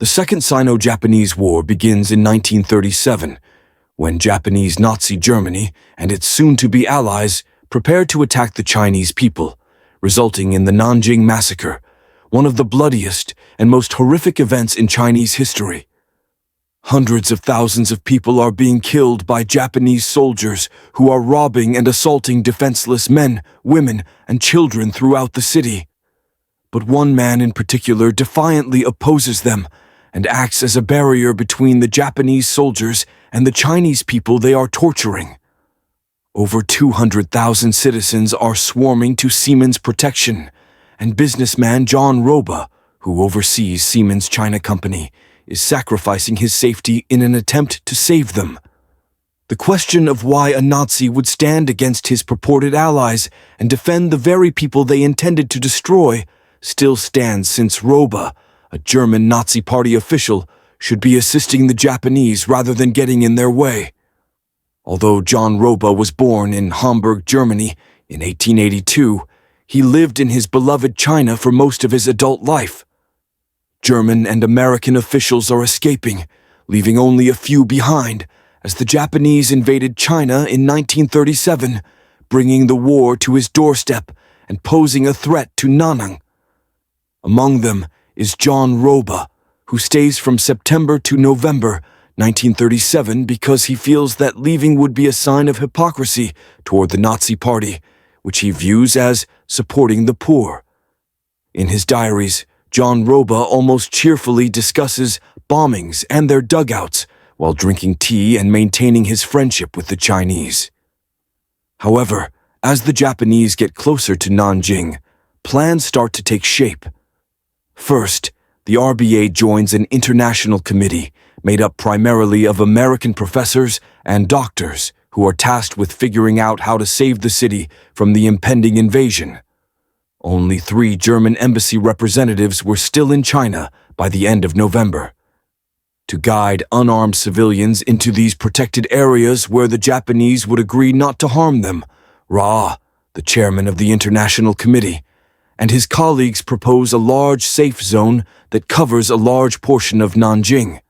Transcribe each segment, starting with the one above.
The Second Sino-Japanese War begins in 1937, when Japanese Nazi Germany and its soon-to-be allies prepared to attack the Chinese people, resulting in the Nanjing Massacre, one of the bloodiest and most horrific events in Chinese history. Hundreds of thousands of people are being killed by Japanese soldiers who are robbing and assaulting defenseless men, women, and children throughout the city. But one man in particular defiantly opposes them and acts as a barrier between the Japanese soldiers and the Chinese people they are torturing. Over 200,000 citizens are swarming to Siemens' protection, and businessman John Rabe, who oversees Siemens China Company, is sacrificing his safety in an attempt to save them. The question of why a Nazi would stand against his purported allies and defend the very people they intended to destroy still stands, since Rabe, a German Nazi Party official, should be assisting the Japanese rather than getting in their way. Although John Rabe was born in Hamburg, Germany, in 1882, he lived in his beloved China for most of his adult life. German and American officials are escaping, leaving only a few behind, as the Japanese invaded China in 1937, bringing the war to his doorstep and posing a threat to Nanjing. Among them is John Rabe, who stays from September to November 1937 because he feels that leaving would be a sign of hypocrisy toward the Nazi Party, which he views as supporting the poor. In his diaries, John Rabe almost cheerfully discusses bombings and their dugouts while drinking tea and maintaining his friendship with the Chinese. However, as the Japanese get closer to Nanjing, plans start to take shape. First, the RBA joins an international committee made up primarily of American professors and doctors who are tasked with figuring out how to save the city from the impending invasion. Only 3 German embassy representatives were still in China by the end of November. To guide unarmed civilians into these protected areas where the Japanese would agree not to harm them, Rabe, the chairman of the International Committee, and his colleagues propose a large safe zone that covers a large portion of Nanjing.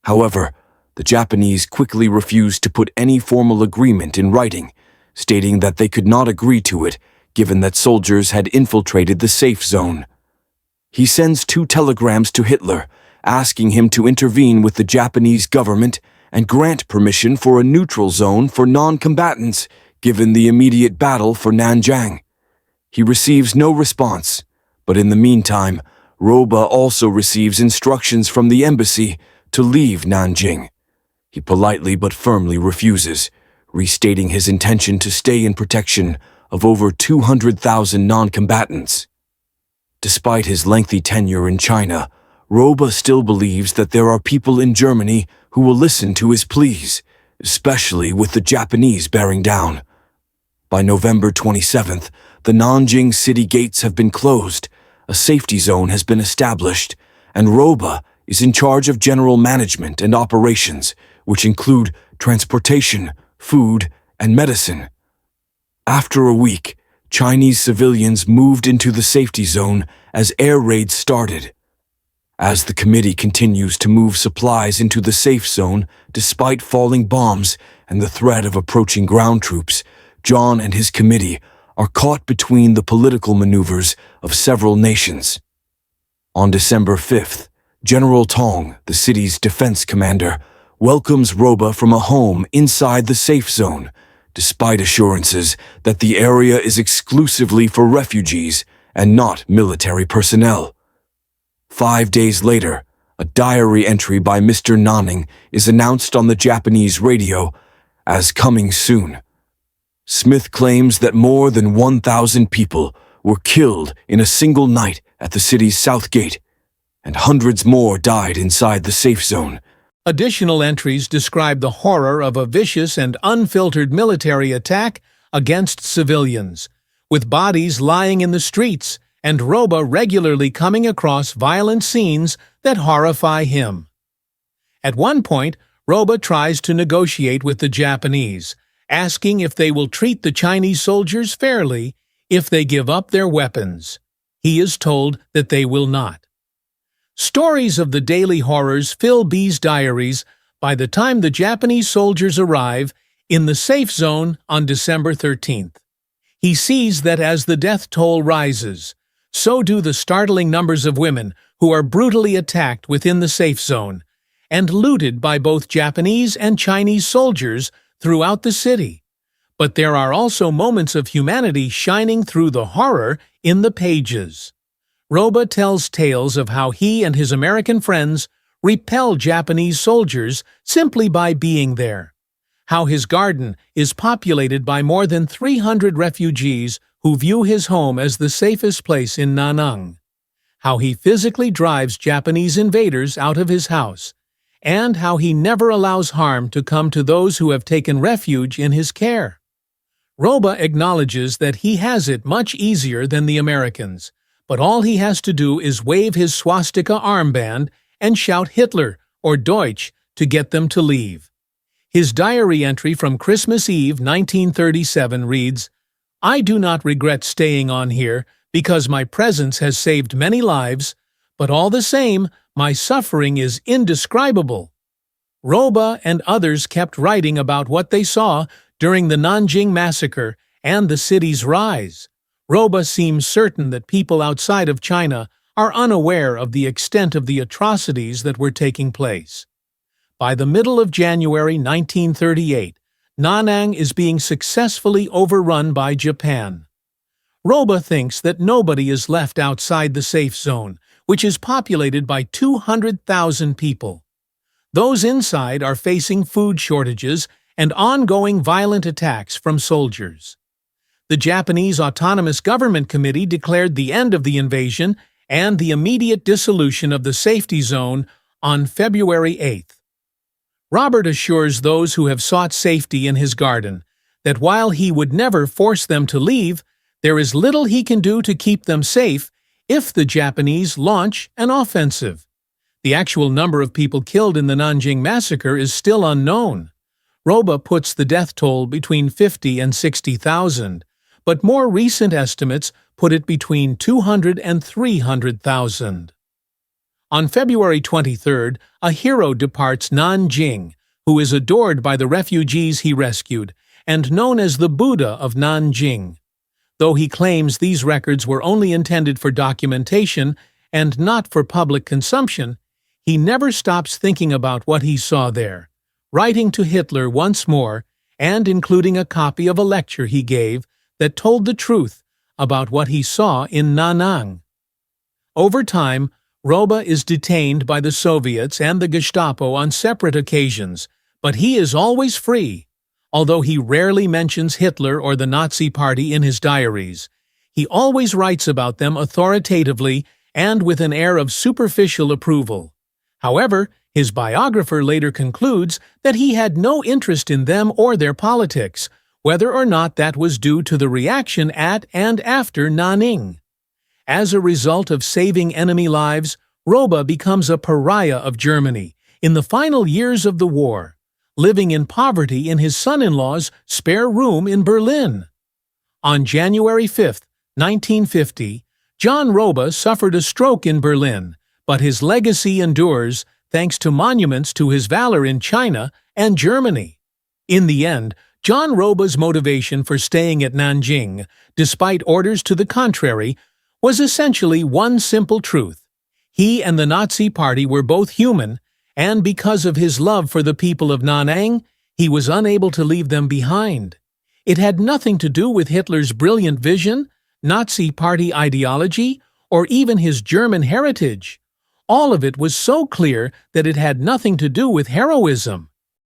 However, the Japanese quickly refused to put any formal agreement in writing, stating that they could not agree to it given that soldiers had infiltrated the safe zone. He sends 2 telegrams to Hitler, asking him to intervene with the Japanese government and grant permission for a neutral zone for non-combatants given the immediate battle for Nanjing. He receives no response, but in the meantime, Rabe also receives instructions from the embassy to leave Nanjing. He politely but firmly refuses, restating his intention to stay in protection of over 200,000 non-combatants. Despite his lengthy tenure in China, Rabe still believes that there are people in Germany who will listen to his pleas, especially with the Japanese bearing down. By November 27th, the Nanjing city gates have been closed, a safety zone has been established, and Rabe is in charge of general management and operations, which include transportation, food, and medicine. After a week, Chinese civilians moved into the safety zone as air raids started. As the committee continues to move supplies into the safe zone despite falling bombs and the threat of approaching ground troops, John and his committee are caught between the political maneuvers of several nations. On December 5th, General Tong, the city's defense commander, welcomes Rabe from a home inside the safe zone, despite assurances that the area is exclusively for refugees and not military personnel. 5 days later, a diary entry by Mr. Nanjing is announced on the Japanese radio as coming soon. Smith claims that more than 1,000 people were killed in a single night at the city's south gate, and hundreds more died inside the safe zone. Additional entries describe the horror of a vicious and unfiltered military attack against civilians, with bodies lying in the streets and Rabe regularly coming across violent scenes that horrify him. At one point, Rabe tries to negotiate with the Japanese, asking if they will treat the Chinese soldiers fairly if they give up their weapons. He is told that they will not. Stories of the daily horrors fill B's diaries by the time the Japanese soldiers arrive in the safe zone on December 13th. He sees that as the death toll rises, so do the startling numbers of women who are brutally attacked within the safe zone and looted by both Japanese and Chinese soldiers throughout the city. But there are also moments of humanity shining through the horror in the pages. Rabe tells tales of how he and his American friends repel Japanese soldiers simply by being there, how his garden is populated by more than 300 refugees who view his home as the safest place in Nanjing, how he physically drives Japanese invaders out of his house, and how he never allows harm to come to those who have taken refuge in his care. Rabe acknowledges that he has it much easier than the Americans, but all he has to do is wave his swastika armband and shout Hitler or Deutsch to get them to leave. His diary entry from Christmas Eve 1937 reads, "I do not regret staying on here because my presence has saved many lives, but all the same, my suffering is indescribable." Rabe and others kept writing about what they saw during the Nanjing Massacre and the city's rise. Rabe seems certain that people outside of China are unaware of the extent of the atrocities that were taking place. By the middle of January 1938, Nanjing is being successfully overrun by Japan. Rabe thinks that nobody is left outside the safe zone, which is populated by 200,000 people. Those inside are facing food shortages and ongoing violent attacks from soldiers. The Japanese Autonomous Government Committee declared the end of the invasion and the immediate dissolution of the safety zone on February 8th. Robert assures those who have sought safety in his garden that while he would never force them to leave, there is little he can do to keep them safe if the Japanese launch an offensive. The actual number of people killed in the Nanjing Massacre is still unknown. Rabe puts the death toll between 50 and 60,000, but more recent estimates put it between 200 and 300,000. On February 23rd, a hero departs Nanjing, who is adored by the refugees he rescued, and known as the Buddha of Nanjing. Though he claims these records were only intended for documentation and not for public consumption, he never stops thinking about what he saw there, writing to Hitler once more and including a copy of a lecture he gave that told the truth about what he saw in Nanjing. Over time, Rabe is detained by the Soviets and the Gestapo on separate occasions, but he is always free. Although he rarely mentions Hitler or the Nazi Party in his diaries, he always writes about them authoritatively and with an air of superficial approval. However, his biographer later concludes that he had no interest in them or their politics, whether or not that was due to the reaction at and after Nanjing. As a result of saving enemy lives, Rabe becomes a pariah of Germany in the final years of the war, living in poverty in his son-in-law's spare room in Berlin. On January 5, 1950, John Rabe suffered a stroke in Berlin, but his legacy endures thanks to monuments to his valor in China and Germany. In the end, John Rabe's motivation for staying at Nanjing, despite orders to the contrary, was essentially one simple truth. He and the Nazi Party were both human, and because of his love for the people of Nanjing, he was unable to leave them behind. It had nothing to do with Hitler's brilliant vision, Nazi Party ideology, or even his German heritage. All of it was so clear that it had nothing to do with heroism.